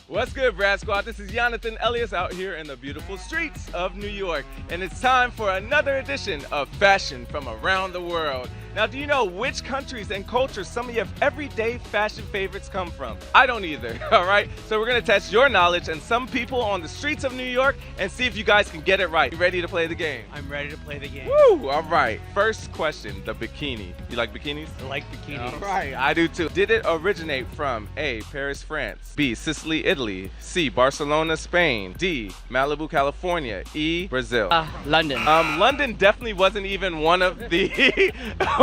What's good, Brad Squad? This is Yonathan Elias out here in the beautiful streets of New York, and it's time for another edition of Fashion from Around the World. Now, do you know which countries and cultures some of your everyday fashion favorites come from? I don't either, all right? So we're gonna test your knowledge and some people on the streets of New York and see if you guys can get it right. You ready to play the game? I'm ready to play the game. Woo! All right. First question, the bikini. You like bikinis? I like bikinis. All right, I do too. Did it originate from A, Paris, France, B, Sicily, Italy, C, Barcelona, Spain, D, Malibu, California, E, Brazil? London. London definitely wasn't even one of the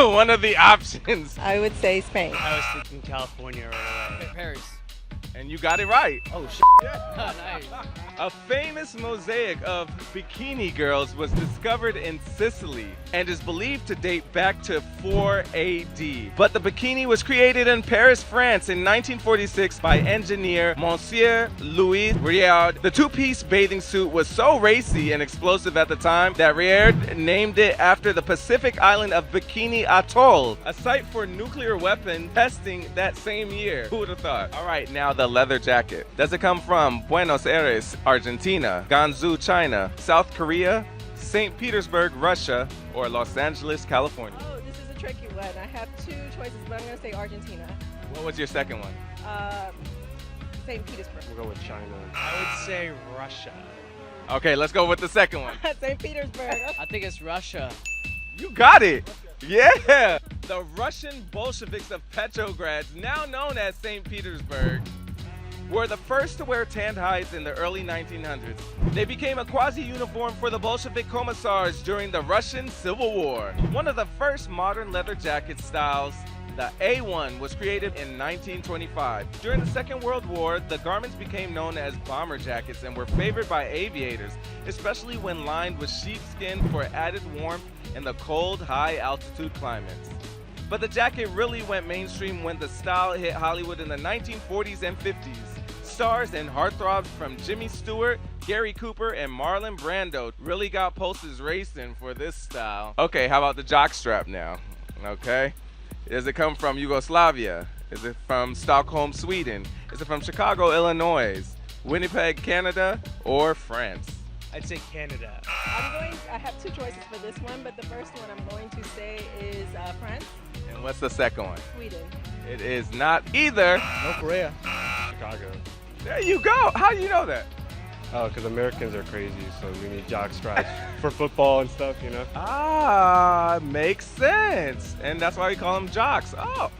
one of the options. I would say Spain. I was thinking California right away. Paris. And you got it right. Oh, shit. Nice. A famous mosaic of bikini girls was discovered in Sicily and is believed to date back to 4 AD. But the bikini was created in Paris, France in 1946 by engineer Monsieur Louis Réard. The two-piece bathing suit was so racy and explosive at the time that Réard named it after the Pacific island of Bikini Atoll, a site for nuclear weapon testing that same year. Who would have thought? All right, now the leather jacket. Does it come from Buenos Aires, Argentina, Gansu, China, South Korea, St. Petersburg, Russia, or Los Angeles, California? Oh, this is a tricky one. I have two choices, but I'm going to say Argentina. What was your second one? St. Petersburg. We'll go with China. I would say Russia. Okay, let's go with the second one. St. Petersburg. I think it's Russia. You got it. Yeah. The Russian Bolsheviks of Petrograd, now known as St. Petersburg, were the first to wear tanned hides in the early 1900s. They became a quasi-uniform for the Bolshevik commissars during the Russian Civil War. One of the first modern leather jacket styles, the A1, was created in 1925. During the Second World War, the garments became known as bomber jackets and were favored by aviators, especially when lined with sheepskin for added warmth in the cold, high-altitude climates. But the jacket really went mainstream when the style hit Hollywood in the 1940s and 50s. Stars and heartthrobs from Jimmy Stewart, Gary Cooper, and Marlon Brando really got pulses racing for this style. Okay, how about the jockstrap now? Okay. Does it come from Yugoslavia? Is it from Stockholm, Sweden? Is it from Chicago, Illinois, Winnipeg, Canada, or France? I'd say Canada. I have two choices for this one, but the first one I'm going to say is France. And what's the second one? Sweden. It is not either. North Korea. Chicago. There you go. How do you know that? Oh, because Americans are crazy, so we need jockstraps for football and stuff, you know? Ah, makes sense. And that's why we call them jocks. Oh,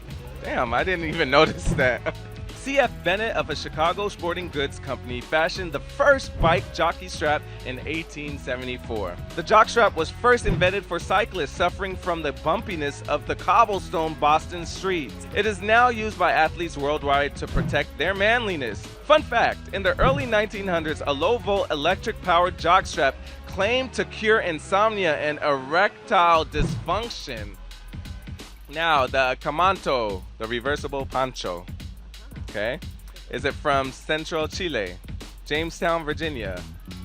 damn, I didn't even notice that. C.F. Bennett of a Chicago sporting goods company fashioned the first bike jockey strap in 1874. The jockstrap was first invented for cyclists suffering from the bumpiness of the cobblestone Boston streets. It is now used by athletes worldwide to protect their manliness. Fun fact, in the early 1900s, a low-volt electric-powered jockstrap claimed to cure insomnia and erectile dysfunction. Now, the Camanto, the reversible poncho. Okay. Is it from Central Chile, Jamestown, Virginia,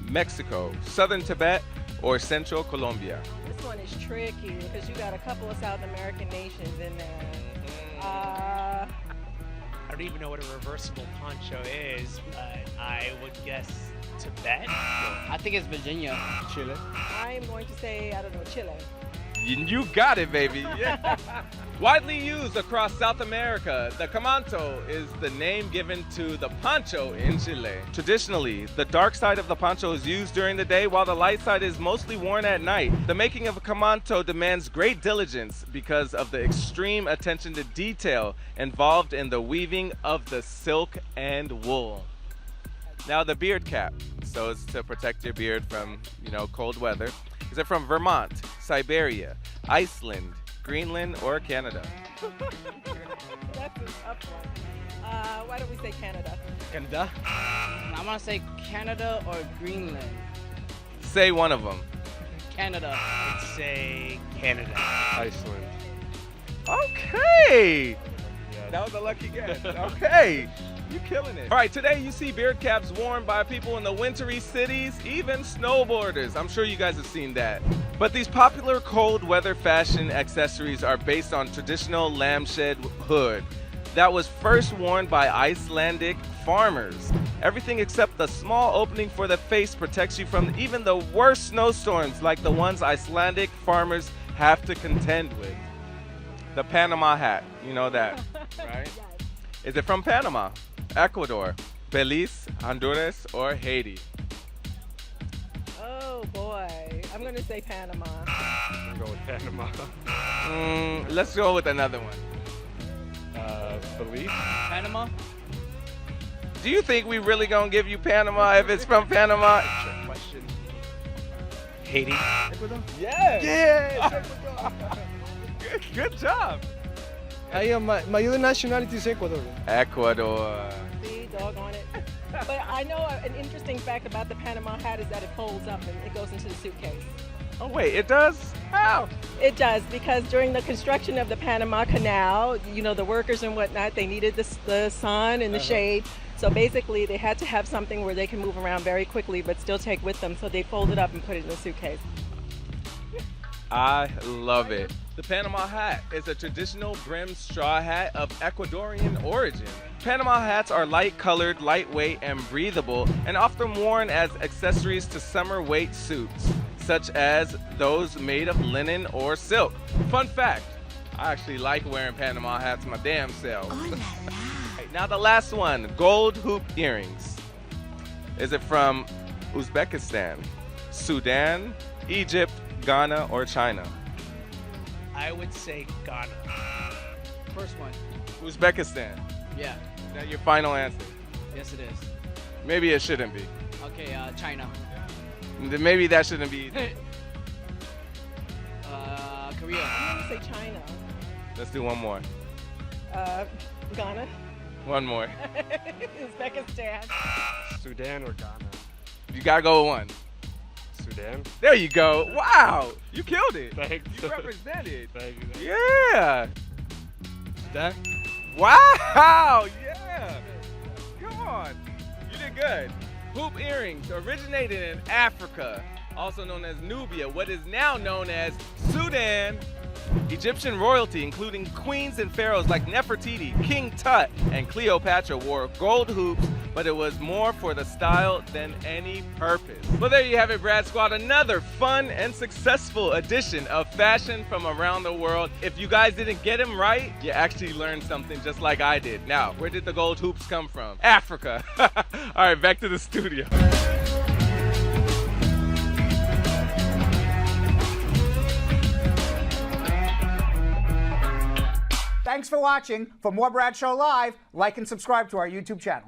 Mexico, Southern Tibet, or Central Colombia? This one is tricky because you got a couple of South American nations in there. I don't even know what a reversible poncho is, but I would guess Tibet. I think it's Virginia. Chile. I am going to say, I don't know, Chile. You got it, baby. Yeah. Widely used across South America, the camanto is the name given to the poncho in Chile. Traditionally, the dark side of the poncho is used during the day while the light side is mostly worn at night. The making of a camanto demands great diligence because of the extreme attention to detail involved in the weaving of the silk and wool. Now the beard cap, so it's to protect your beard from, cold weather. Is it from Vermont, Siberia, Iceland, Greenland, or Canada? That's a tough one. Why don't we say Canada? Canada? I'm gonna say Canada or Greenland. Say one of them. Canada. I'd say Canada. Iceland. Okay. Yeah. That was a lucky guess. Okay. You're killing it. All right, today you see beard caps worn by people in the wintry cities, even snowboarders. I'm sure you guys have seen that. But these popular cold weather fashion accessories are based on traditional lamb shed hood. that was first worn by Icelandic farmers. Everything except the small opening for the face protects you from even the worst snowstorms like the ones Icelandic farmers have to contend with. The Panama Hat, you know that, right? Yes. Is it from Panama, Ecuador, Belize, Honduras, or Haiti? Oh boy, I'm gonna say Panama. I'm gonna go with Panama. Let's go with another one. Belize? Panama? Do you think we really gonna give you Panama if it's from Panama? Trick question. Haiti. Yes. Yes! Good job. I am, my other nationality is Ecuador. Ecuador. See, doggone it. But I know an interesting fact about the Panama hat is that it folds up and it goes into the suitcase. Oh wait, it does? How? It does, because during the construction of the Panama Canal, you know, the workers and whatnot, they needed the sun and the shade. So basically, they had to have something where they can move around very quickly but still take with them. So they fold it up and put it in the suitcase. I love it. The Panama Hat is a traditional brimmed straw hat of Ecuadorian origin. Panama hats are light-colored, lightweight, and breathable, and often worn as accessories to summer weight suits, such as those made of linen or silk. Fun fact, I actually like wearing Panama hats my damn self. Right, now the last one, gold hoop earrings. Is it from Uzbekistan, Sudan, Egypt, Ghana, or China? I would say Ghana. First one. Uzbekistan. Yeah. Is that your final answer? Yes, it is. Maybe it shouldn't be. Okay, China. Maybe that shouldn't be. Korea. I'm gonna say China. Let's do one more. Ghana. One more. Uzbekistan. Sudan or Ghana? You gotta go with one. Sudan? There you go. Wow, you killed it. Thanks. You represented. Thank you. Yeah. Sudan? Wow. Yeah. Come on. You did good. Hoop earrings originated in Africa, also known as Nubia, what is now known as Sudan. Egyptian royalty, including queens and pharaohs like Nefertiti, King Tut, and Cleopatra, wore gold hoops, but it was more for the style than any purpose. Well, there you have it, Brad Squad. Another fun and successful edition of fashion from around the world. If you guys didn't get them right, you actually learned something just like I did. Now, where did the gold hoops come from? Africa. All right, back to the studio. Thanks for watching. For more Brad Show Live, like and subscribe to our YouTube channel.